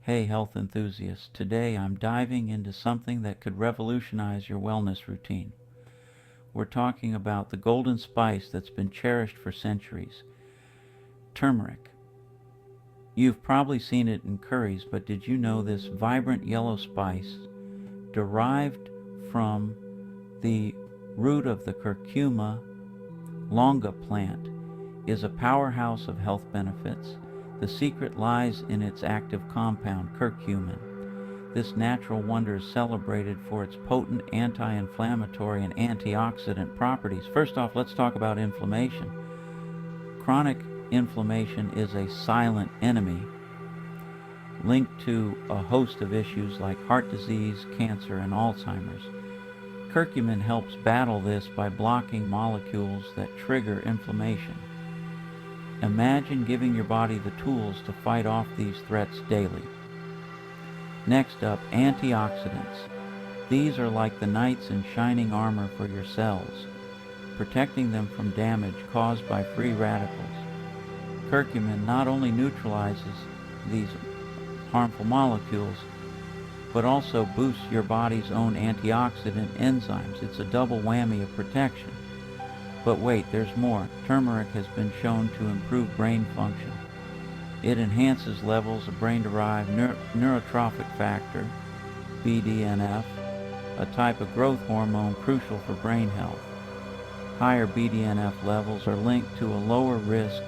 Hey health enthusiasts, today I'm diving into something that could revolutionize your wellness routine. We're talking about the golden spice that's been cherished for centuries, turmeric. You've probably seen it in curries, but did you know this vibrant yellow spice, derived from the root of the curcuma longa plant, is a powerhouse of health benefits? The secret lies in its active compound, curcumin. This natural wonder is celebrated for its potent anti-inflammatory and antioxidant properties. First off, let's talk about inflammation. Chronic inflammation is a silent enemy linked to a host of issues like heart disease, cancer, and Alzheimer's. Curcumin helps battle this by blocking molecules that trigger inflammation. Imagine giving your body the tools to fight off these threats daily. Next up, antioxidants. These are like the knights in shining armor for your cells, protecting them from damage caused by free radicals. Curcumin not only neutralizes these harmful molecules, but also boosts your body's own antioxidant enzymes. It's a double whammy of protection. But wait, there's more. Turmeric has been shown to improve brain function. It enhances levels of brain-derived neurotrophic factor, BDNF, a type of growth hormone crucial for brain health. Higher BDNF levels are linked to a lower risk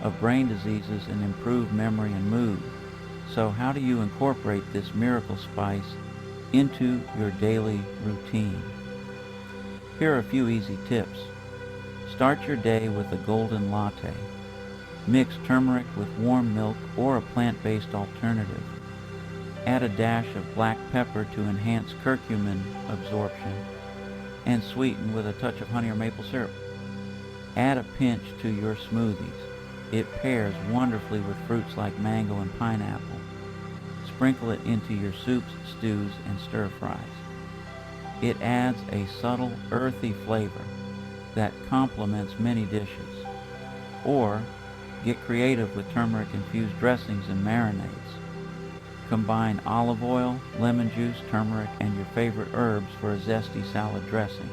of brain diseases and improved memory and mood. So how do you incorporate this miracle spice into your daily routine? Here are a few easy tips. Start your day with a golden latte. Mix turmeric with warm milk or a plant-based alternative. Add a dash of black pepper to enhance curcumin absorption, and sweeten with a touch of honey or maple syrup. Add a pinch to your smoothies. It pairs wonderfully with fruits like mango and pineapple. Sprinkle it into your soups, stews, and stir-fries. It adds a subtle, earthy flavor that complements many dishes. Or get creative with turmeric-infused dressings and marinades. Combine olive oil, lemon juice, turmeric, and your favorite herbs for a zesty salad dressing.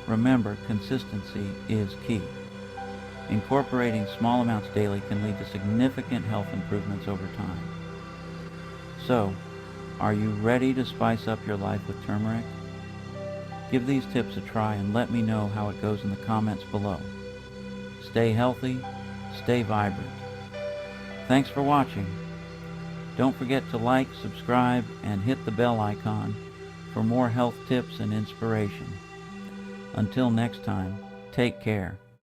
Remember, consistency is key. Incorporating small amounts daily can lead to significant health improvements over time. So, are you ready to spice up your life with turmeric? Give these tips a try and let me know how it goes in the comments below. Stay healthy, stay vibrant. Thanks for watching. Don't forget to like, subscribe, and hit the bell icon for more health tips and inspiration. Until next time, take care.